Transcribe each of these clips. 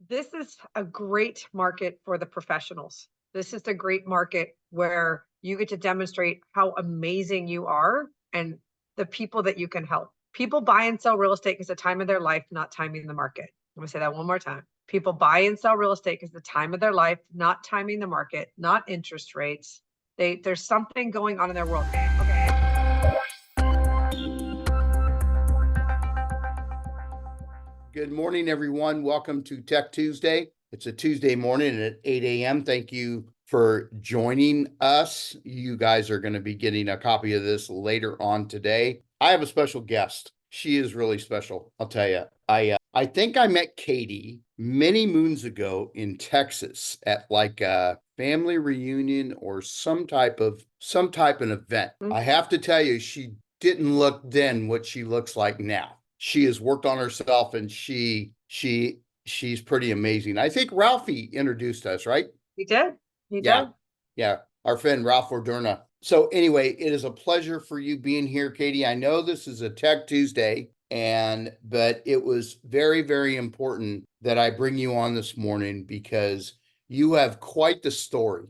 This is a great market for the professionals. This is a great market where you get to demonstrate how amazing you are and the people that you can help. People buy and sell real estate because the time of their life, not timing the market. I'm gonna say that one more time. People buy and sell real estate because the time of their life, not timing the market, not interest rates. There's something going on in their world. Okay. Good morning, everyone. Welcome to Tech Tuesday. It's a Tuesday morning at 8 a.m. Thank you for joining us. You guys are going to be getting a copy of this later on today. I have a special guest. She is really special, I'll tell you. I think I met Katey many moons ago in Texas at like a family reunion or some type of event. I have to tell you, she didn't look then what she looks like now. She has worked on herself and she's pretty amazing. I think Ralphie introduced us, right? He did. Yeah. Our friend Ralph Ordurna. So anyway, it is a pleasure for you being here, Katey. I know this is a Tech Tuesday, but it was very, very important that I bring you on this morning because you have quite the story.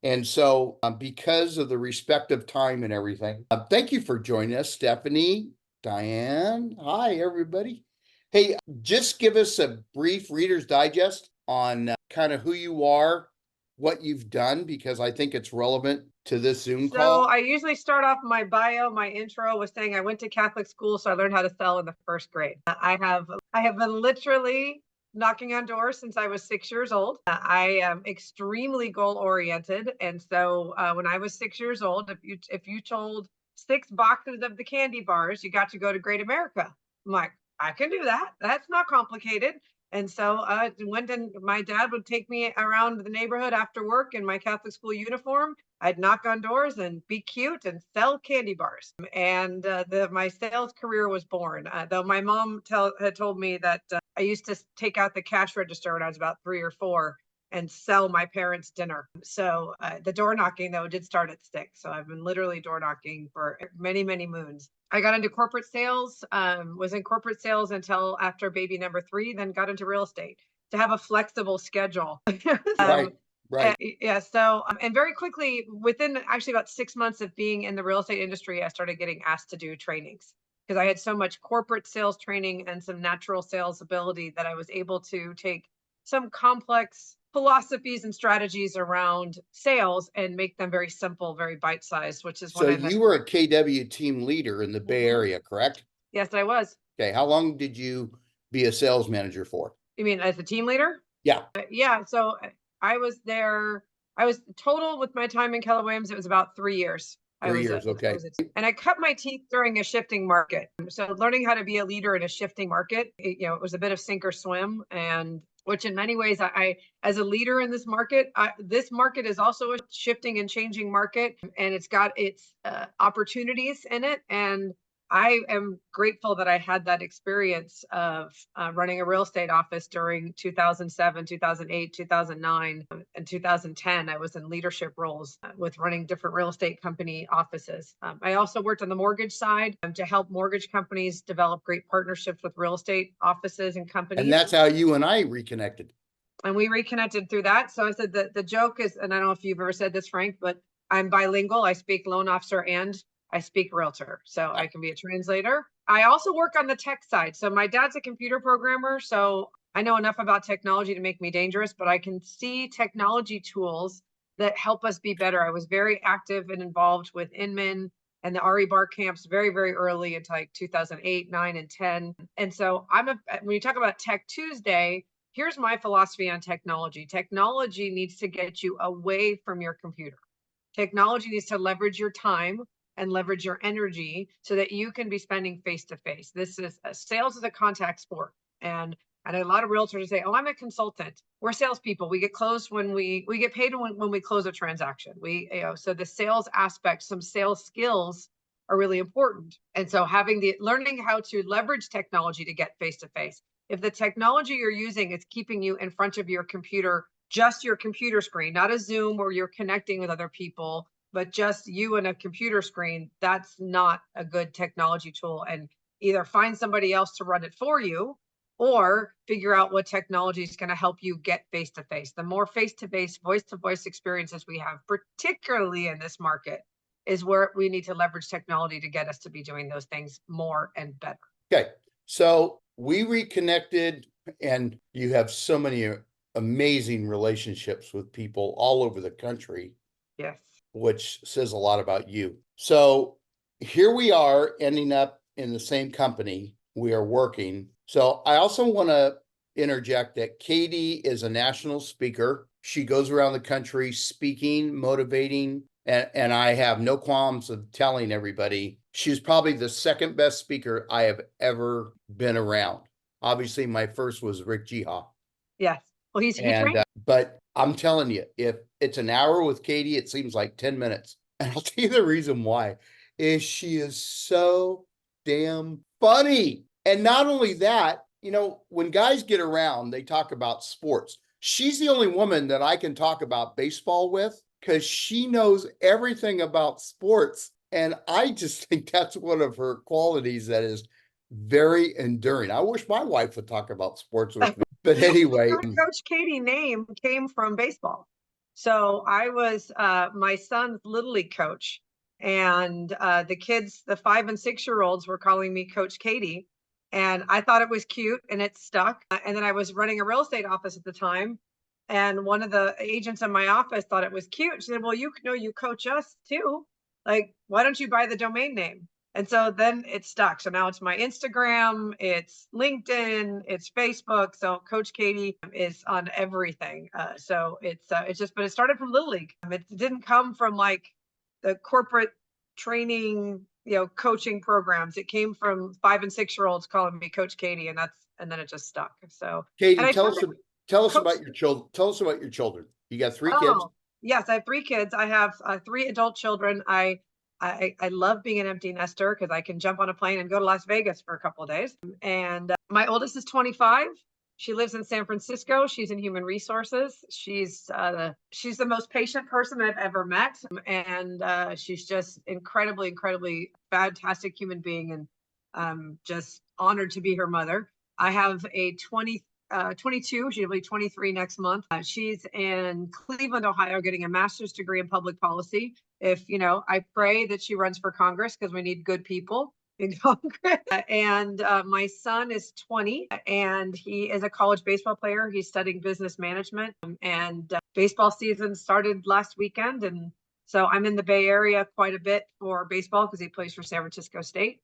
And so because of the respect of time and everything, thank you for joining us, Stephanie. Diane, hi everybody. Hey, just give us a brief Reader's Digest on kind of who you are, what you've done, because I think it's relevant to this Zoom call. So I usually start off my bio, my intro was saying I went to Catholic school, so I learned how to sell in the first grade. I have been literally knocking on doors since I was 6 years old. I am extremely goal oriented, and so when I was 6 years old, if you told 6 boxes of the candy bars, you got to go to Great America. I'm like, I can do that. That's not complicated. And so my dad would take me around the neighborhood after work in my Catholic school uniform. I'd knock on doors and be cute and sell candy bars. And my sales career was born. Though my mom had told me that I used to take out the cash register when I was about 3 or 4 and sell my parents dinner. So the door knocking, though, did start at 6. So I've been literally door knocking for many, many moons. I got into corporate sales, was in corporate sales until after baby number 3, then got into real estate to have a flexible schedule. Right. Yeah. So, and very quickly, within actually about 6 months of being in the real estate industry, I started getting asked to do trainings because I had so much corporate sales training and some natural sales ability that I was able to take some complex philosophies and strategies around sales and make them very simple, very bite-sized, which is so you were a KW team leader in the Bay Area, correct? Yes, I was. Okay. How long did you be a sales manager for? You mean as a team leader? Yeah. Yeah. So I was there. I was total with my time in Keller Williams. It was about 3 years. 3 years. Okay. And I cut my teeth during a shifting market. So learning how to be a leader in a shifting market, it was a bit of sink or swim. And which in many ways, I as a leader in this market, this market is also a shifting and changing market, and it's got its opportunities in it. And I am grateful that I had that experience of running a real estate office during 2007, 2008, 2009, and 2010. I was in leadership roles with running different real estate company offices. I also worked on the mortgage side to help mortgage companies develop great partnerships with real estate offices and companies. And that's how you and I reconnected. And we reconnected through that. So I said that the joke is, and I don't know if you've ever said this, Frank, but I'm bilingual. I speak loan officer and I speak realtor, so I can be a translator. I also work on the tech side. So my dad's a computer programmer, so I know enough about technology to make me dangerous, but I can see technology tools that help us be better. I was very active and involved with Inman and the RE bar camps very, very early into like 2008, 9, and 10. And so when you talk about Tech Tuesday, here's my philosophy on technology. Technology needs to get you away from your computer. Technology needs to leverage your time and leverage your energy so that you can be spending face-to-face. Sales is a contact sport. And a lot of realtors say, oh, I'm a consultant. We're salespeople. We get closed when we get paid when we close a transaction. So the sales aspect, some sales skills are really important. And so learning how to leverage technology to get face-to-face. If the technology you're using is keeping you in front of your computer, just your computer screen, not a Zoom where you're connecting with other people, but just you and a computer screen, that's not a good technology tool. And either find somebody else to run it for you, or figure out what technology is going to help you get face-to-face. The more face-to-face, voice-to-voice experiences we have, particularly in this market, is where we need to leverage technology to get us to be doing those things more and better. Okay, so we reconnected, and you have so many amazing relationships with people all over the country, Yes. which says a lot about you. So here we are ending up in the same company. We are working. So I also want to interject that Katey is a national speaker. She goes around the country speaking, motivating, and I have no qualms of telling everybody she's probably the second best speaker I have ever been around. Obviously, my first was Rick Jiha. Yes. Well, he trained. But I'm telling you, if it's an hour with Katey, it seems like 10 minutes. And I'll tell you the reason why is she is so damn funny. And not only that, you know, when guys get around, they talk about sports. She's the only woman that I can talk about baseball with because she knows everything about sports. And I just think that's one of her qualities that is very enduring. I wish my wife would talk about sports with me. But anyway. Coach Katey name came from baseball. So I was my son's Little League coach. And the kids, the 5 and 6-year-olds were calling me Coach Katey. And I thought it was cute and it stuck. And then I was running a real estate office at the time. And one of the agents in my office thought it was cute. She said, well, you know, you coach us too. Like, why don't you buy the domain name? And so then it stuck. So now it's my Instagram, it's LinkedIn, it's Facebook. So Coach Katey is on everything. So it's just, but it started from Little League. It didn't come from like the corporate training, you know, coaching programs. It came from 5 and 6-year-olds calling me Coach Katey, and then it just stuck. So Katey, tell us about your children. Tell us about your children. You got 3 kids? Yes, I have 3 kids. I have 3 adult children. I love being an empty nester because I can jump on a plane and go to Las Vegas for a couple of days. And my oldest is 25. She lives in San Francisco. She's in human resources. She's the most patient person I've ever met. And she's just incredibly fantastic human being, and just honored to be her mother. I have a 22, she'll be 23 next month. She's in Cleveland, Ohio, getting a master's degree in public policy. If, you know, I pray that she runs for Congress because we need good people in Congress. And my son is 20 and he is a college baseball player. He's studying business management, and baseball season started last weekend. And so I'm in the Bay Area quite a bit for baseball because he plays for San Francisco State.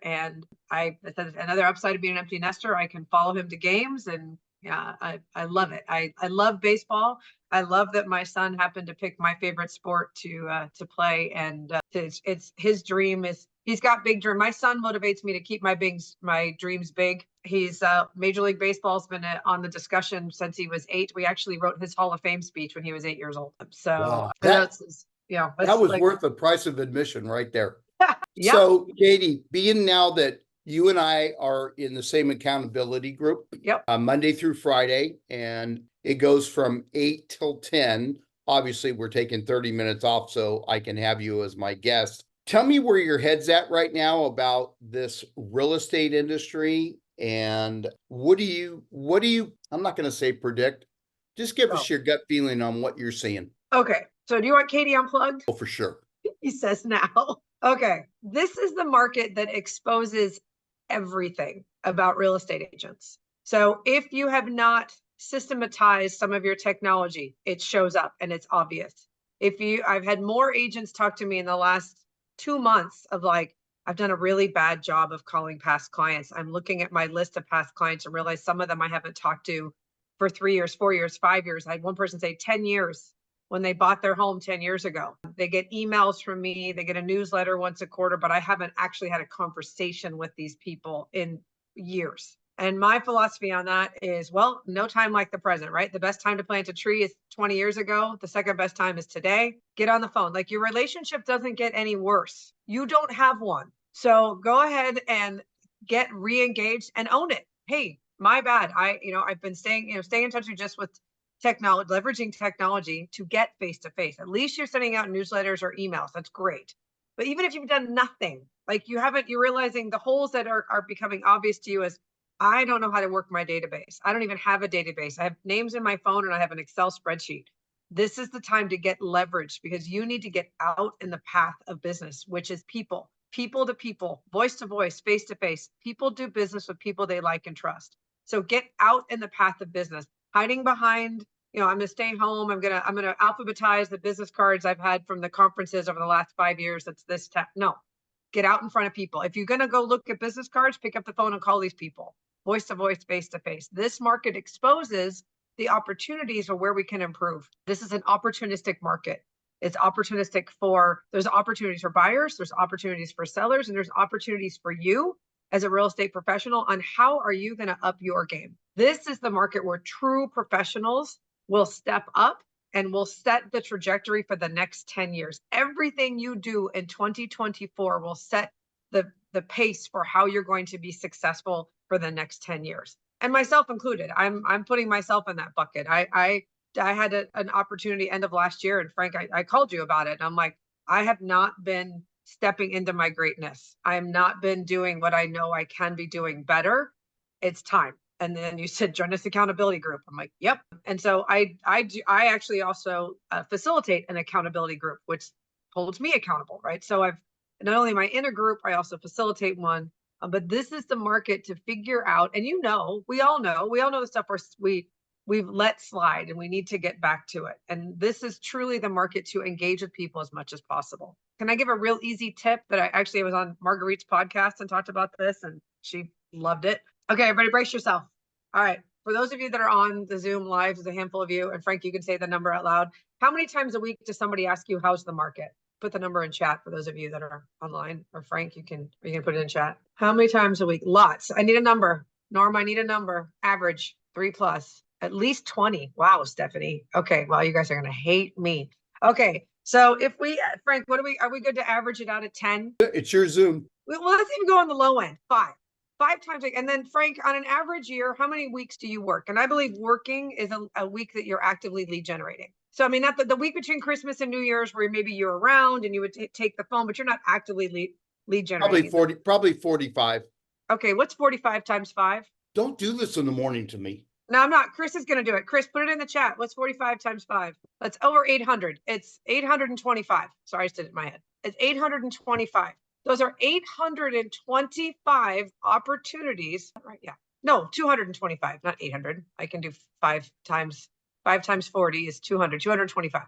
And another upside of being an empty nester, I can follow him to games, and yeah, I love it. I love baseball. I love that my son happened to pick my favorite sport to play, and it's his dream. He's got big dream. My son motivates me to keep my dreams big. He's Major League Baseball's been on the discussion since he was 8. We actually wrote his Hall of Fame speech when he was 8 years old. So wow. that was like, worth the price of admission right there. Yeah. So Katey, being now that you and I are in the same accountability group, yep, Monday through Friday, and it goes from 8 till 10. Obviously, we're taking 30 minutes off so I can have you as my guest. Tell me where your head's at right now about this real estate industry, and what do you, I'm not going to say predict, just give us your gut feeling on what you're seeing. Okay. So do you want Katey unplugged? Oh, for sure. He says now. Okay. This is the market that exposes everything about real estate agents. So if you have not systematized some of your technology, it shows up and it's obvious. I've had more agents talk to me in the last 2 months of like, I've done a really bad job of calling past clients. I'm looking at my list of past clients and realize some of them I haven't talked to for 3 years, 4 years, 5 years. I had one person say 10 years when they bought their home 10 years ago. They get emails from me, they get a newsletter once a quarter, but I haven't actually had a conversation with these people in years. And my philosophy on that is, well, no time like the present, right? The best time to plant a tree is 20 years ago. The second best time is today. Get on the phone. Like, your relationship doesn't get any worse. You don't have one. So go ahead and get re-engaged and own it. Hey, my bad. I've been staying in touch with technology, leveraging technology to get face-to-face. At least you're sending out newsletters or emails. That's great. But even if you've done nothing, like you're realizing the holes that are becoming obvious to you as I don't know how to work my database. I don't even have a database. I have names in my phone and I have an Excel spreadsheet. This is the time to get leverage because you need to get out in the path of business, which is people, people to people, voice to voice, face to face. People do business with people they like and trust. So get out in the path of business, hiding behind, I'm going to stay home. I'm going to alphabetize the business cards I've had from the conferences over the last 5 years. That's this tech. No, get out in front of people. If you're going to go look at business cards, pick up the phone and call these people, voice to voice, face to face. This market exposes the opportunities or where we can improve. This is an opportunistic market. It's opportunistic there's opportunities for buyers, there's opportunities for sellers, and there's opportunities for you as a real estate professional on how are you going to up your game. This is the market where true professionals will step up and will set the trajectory for the next 10 years. Everything you do in 2024 will set the pace for how you're going to be successful for the next 10 years. And myself included. I'm putting myself in that bucket. I had an opportunity end of last year, and Frank, I called you about it. And I'm like, I have not been stepping into my greatness. I have not been doing what I know I can be doing better. It's time. And then you said, join this accountability group. I'm like, yep. And so I actually also facilitate an accountability group, which holds me accountable, right? So I've not only my inner group, I also facilitate one. But this is the market to figure out, and we all know the stuff we've let slide and we need to get back to it. And this is truly the market to engage with people as much as possible. Can I give a real easy tip that I was on Marguerite's podcast and talked about this and she loved it. Okay, everybody brace yourself. All right. For those of you that are on the Zoom live, there's a handful of you, and Frank, you can say the number out loud. How many times a week does somebody ask you, how's the market? Put the number in chat for those of you that are online, or Frank, you can put it in chat. How many times a week? Lots. I need a number. Norm, I need a number. Average 3+, at least 20. Wow, Stephanie. Okay, well, you guys are going to hate me. Okay, so if Frank, are we good to average it out at 10? It's your Zoom. Well, let's even go on the low end, 5 times. And then Frank, on an average year, how many weeks do you work? And I believe working is a week that you're actively lead generating. So, I mean, not the week between Christmas and New Year's where maybe you're around and you would take the phone, but you're not actively lead generating. Probably 45. Okay, what's 45 times 5? Don't do this in the morning to me. No, I'm not. Chris is going to do it. Chris, put it in the chat. What's 45 times 5? That's over 800. It's 825. Sorry, I just did it in my head. It's 825. Those are 825 opportunities, right? Yeah. No, 225, not 800. I can do 5 times 40 is 200, 225.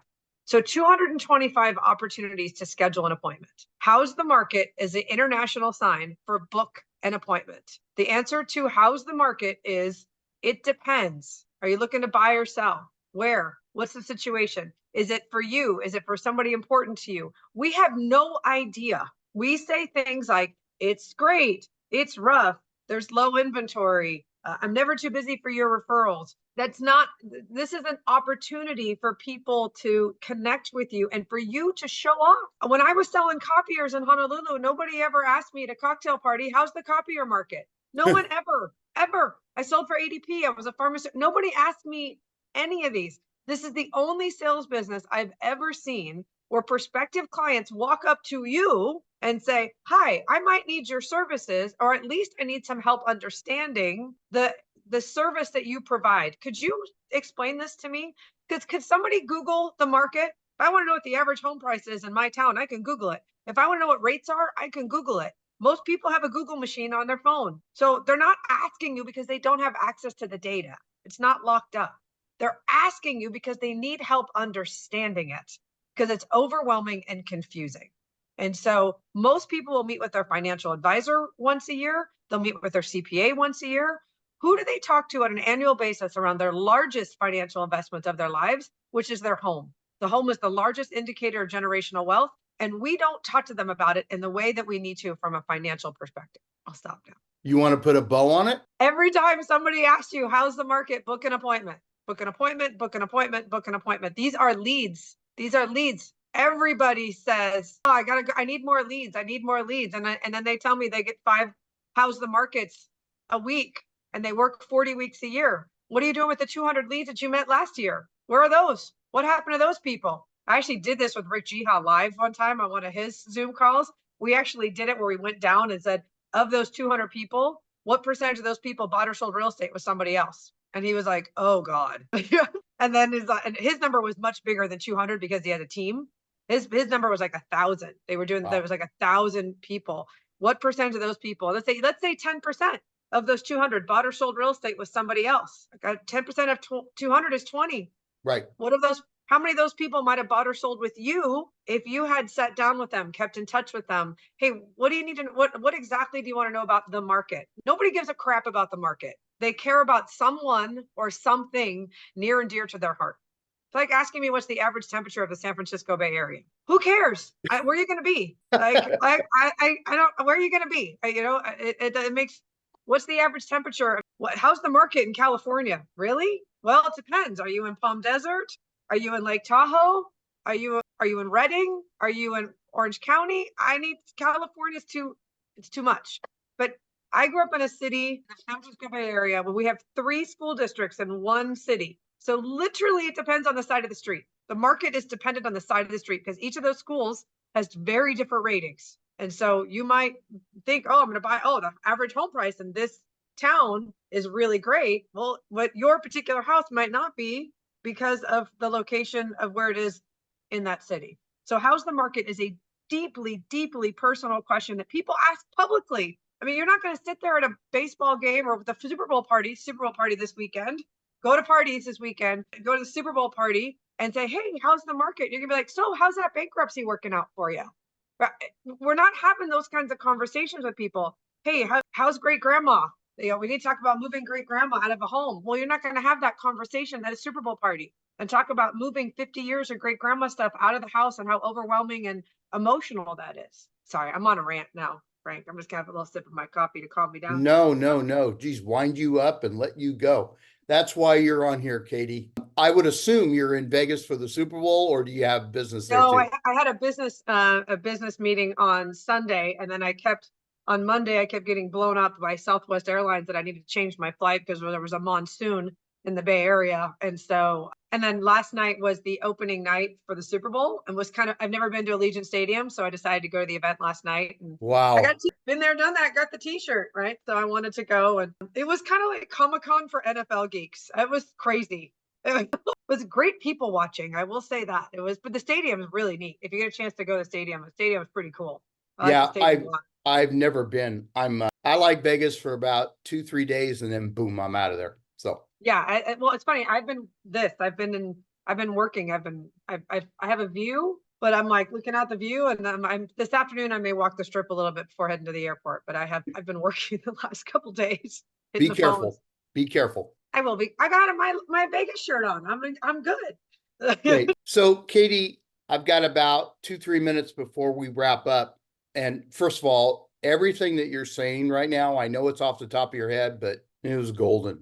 So 225 opportunities to schedule an appointment. How's the market is the international sign for book an appointment. The answer to how's the market is it depends. Are you looking to buy or sell? Where? What's the situation? Is it for you? Is it for somebody important to you? We have no idea. We say things like, it's great, it's rough, there's low inventory, I'm never too busy for your referrals. This is an opportunity for people to connect with you and for you to show off. When I was selling copiers in Honolulu, nobody ever asked me at a cocktail party, how's the copier market? No one ever. I sold for ADP, I was a pharmacist. Nobody asked me any of these. This is the only sales business I've ever seen where prospective clients walk up to you and say, hi, I might need your services, or at least I need some help understanding the service that you provide. Could you explain this to me? Because could somebody Google the market? If I want to know what the average home price is in my town, I can Google it. If I want to know what rates are, I can Google it. Most people have a Google machine on their phone. So they're not asking you because they don't have access to the data. It's not locked up. They're asking you because they need help understanding it, because it's overwhelming and confusing. And so most people will meet with their financial advisor once a year. They'll meet with their CPA once a year. Who do they talk to on an annual basis around their largest financial investment of their lives, which is their home? The home is the largest indicator of generational wealth, and we don't talk to them about it in the way that we need to from a financial perspective. I'll stop now. You want to put a bow on it? Every time somebody asks you, how's the market? Book an appointment. Book an appointment, book an appointment, book an appointment. These are leads. Everybody says, oh, I need more leads. I need more leads. And then they tell me they get 5 how's the markets a week and they work 40 weeks a year. What are you doing with the 200 leads that you met last year? Where are those? What happened to those people? I actually did this with Rick Jiha live one time on one of his Zoom calls. We actually did it where we went down and said, of those 200 people, what percentage of those people bought or sold real estate with somebody else? And he was like, oh God. And then his number was much bigger than 200 because he had a team. His number was like 1,000. They were doing, Wow. there was like 1,000 people. What percentage of those people, let's say 10% of those 200 bought or sold real estate with somebody else. 10% of 200 is 20. Right. What of those, how many of those people might have bought or sold with you if you had sat down with them, kept in touch with them? Hey, what do you need to, what exactly do you want to know about the market? Nobody gives a crap about the market. They care about someone or something near and dear to their heart. It's like asking me what's the average temperature of the San Francisco Bay Area. Who cares? Where are you going to be? I don't, where are you going to be? It makes, what's the average temperature? How's the market in California? Really? Well, it depends. Are you in Palm Desert? Are you in Lake Tahoe? Are you in Redding? Are you in Orange County? California's it's too much. But I grew up in a city, the San Francisco Bay Area, where we have 3 school districts in one city. So literally it depends on the side of the street. The market is dependent on the side of the street because each of those schools has very different ratings. And so you might think, oh, I'm going to buy, the average home price in this town is really great. Well, what your particular house might not be because of the location of where it is in that city. So how's the market is a deeply, deeply personal question that people ask publicly. I mean, you're not going to sit there at a baseball game or with the Super Bowl party this weekend, go to parties this weekend, go to the Super Bowl party and say, hey, how's the market? You're gonna be like, so how's that bankruptcy working out for you? We're not having those kinds of conversations with people. Hey, how's great grandma? We need to talk about moving great grandma out of a home. Well, you're not going to have that conversation at a Super Bowl party and talk about moving 50 years of great grandma stuff out of the house and how overwhelming and emotional that is. Sorry, I'm on a rant now, Frank. I'm just gonna have a little sip of my coffee to calm me down. No. Geez, wind you up and let you go. That's why you're on here, Katey. I would assume you're in Vegas for the Super Bowl, or do you have business there No, too? I had a business meeting on Sunday, and then on Monday, I kept getting blown up by Southwest Airlines that I needed to change my flight because there was a monsoon in the Bay Area. And then last night was the opening night for the Super Bowl and I've never been to Allegiant Stadium. So I decided to go to the event last night. And Wow. I been there, done that, got the t-shirt, right? So I wanted to go, and it was kind of like Comic-Con for NFL geeks. It was crazy. It was great people watching. I will say that but the stadium is really neat. If you get a chance to go to the stadium is pretty cool. Yeah, I've never been. I like Vegas for about 2-3 days and then boom, I'm out of there. So yeah, well, it's funny. I've been working. I have a view, but I'm like looking out the view, and I'm this afternoon I may walk the strip a little bit before heading to the airport. But I've been working the last couple days. be careful. Be careful. I will be. I got my Vegas shirt on. I'm good. Okay. So Katey, I've got about 2-3 minutes before we wrap up. And first of all, everything that you're saying right now, I know it's off the top of your head, but it was golden.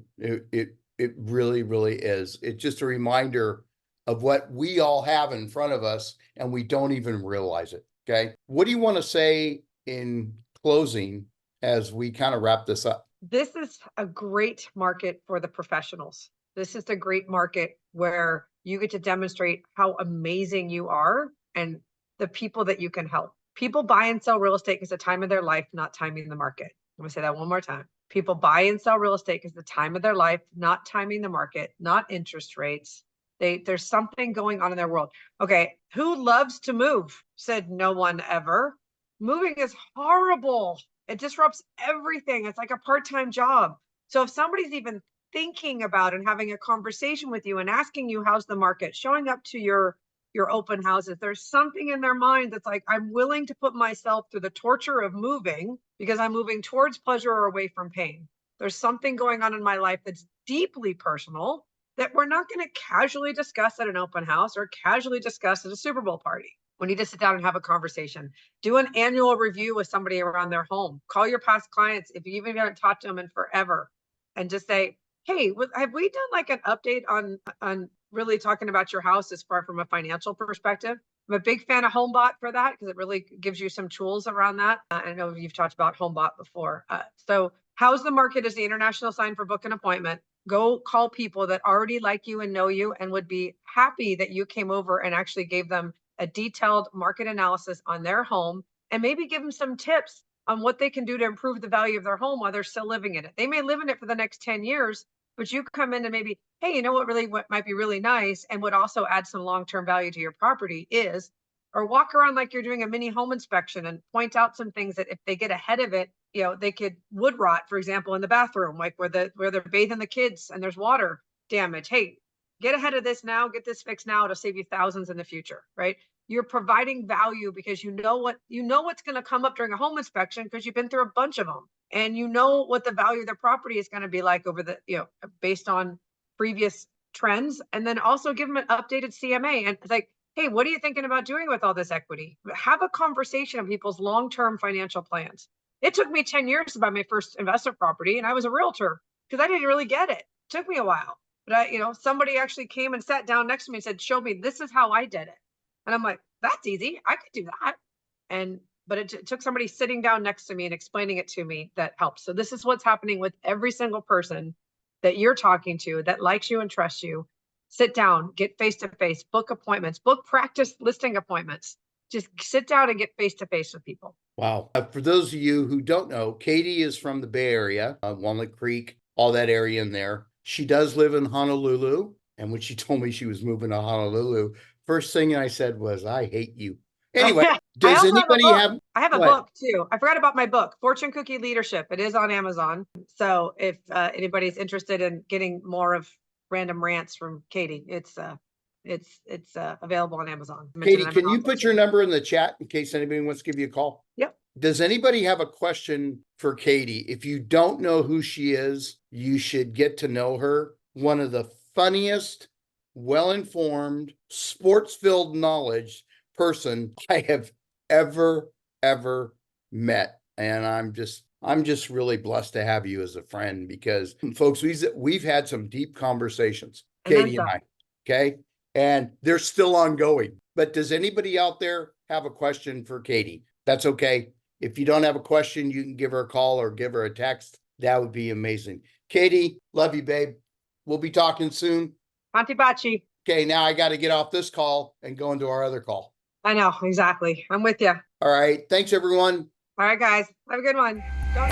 It really, really is. It's just a reminder of what we all have in front of us and we don't even realize it. Okay. What do you want to say in closing as we kind of wrap this up? This is a great market for the professionals. This is a great market where you get to demonstrate how amazing you are and the people that you can help. People buy and sell real estate because the time of their life, not timing the market. I'm going to say that one more time. People buy and sell real estate because the time of their life, not timing the market, not interest rates. There's something going on in their world. Okay, who loves to move? Said no one ever. Moving is horrible. It disrupts everything. It's like a part-time job. So if somebody's even thinking about and having a conversation with you and asking you how's the market, showing up to your open houses, there's something in their mind that's like, I'm willing to put myself through the torture of moving because I'm moving towards pleasure or away from pain. There's something going on in my life that's deeply personal that we're not going to casually discuss at an open house or casually discuss at a Super Bowl party. We need to sit down and have a conversation. Do an annual review with somebody around their home. Call your past clients if you even haven't talked to them in forever, and just say, hey, have we done like an update on really talking about your house as far from a financial perspective? I'm a big fan of HomeBot for that because it really gives you some tools around that. I know you've talked about HomeBot before. So how's the market is the international sign for book an appointment. Go call people that already like you and know you and would be happy that you came over and actually gave them a detailed market analysis on their home and maybe give them some tips on what they can do to improve the value of their home while they're still living in it. They may live in it for the next 10 years, but you come in and maybe, hey, you know what might be really nice and would also add some long-term value to your property is, or walk around like you're doing a mini home inspection and point out some things that if they get ahead of it, they could wood rot, for example, in the bathroom, like where they're bathing the kids and there's water damage. Hey, get ahead of this now, get this fixed now to save you thousands in the future, right? You're providing value because you know what's going to come up during a home inspection because you've been through a bunch of them, and you know what the value of their property is going to be like over the based on previous trends, and then also give them an updated CMA. And it's like, hey, what are you thinking about doing with all this equity? Have a conversation on people's long-term financial plans. It took me 10 years to buy my first investment property, and I was a realtor because I didn't really get it. It took me a while, but somebody actually came and sat down next to me and said, show me, this is how I did it. And I'm like, that's easy. I could do that. But it took somebody sitting down next to me and explaining it to me that helps. So this is what's happening with every single person that you're talking to that likes you and trusts you. Sit down, get face-to-face, book appointments, book practice listing appointments. Just sit down and get face-to-face with people. Wow. For those of you who don't know, Katey is from the Bay Area, Walnut Creek, all that area in there. She does live in Honolulu. And when she told me she was moving to Honolulu, first thing I said was, I hate you. Anyway, does anybody have? I have a book too. I forgot about my book, Fortune Cookie Leadership. It is on Amazon. So if anybody's interested in getting more of random rants from Katey, it's available on Amazon. Katey, can you put your number in the chat in case anybody wants to give you a call? Yep. Does anybody have a question for Katey? If you don't know who she is, you should get to know her. One of the funniest, well-informed, sports-filled knowledge person I have ever met. And I'm just really blessed to have you as a friend because folks, we've had some deep conversations, Katey and I, okay? And they're still ongoing. But does anybody out there have a question for Katey? That's okay. If you don't have a question, you can give her a call or give her a text. That would be amazing. Katey, love you, babe. We'll be talking soon. Auntie Bachi. Okay, now I got to get off this call and go into our other call. I know, exactly. I'm with you. All right. Thanks, everyone. All right, guys. Have a good one. Don't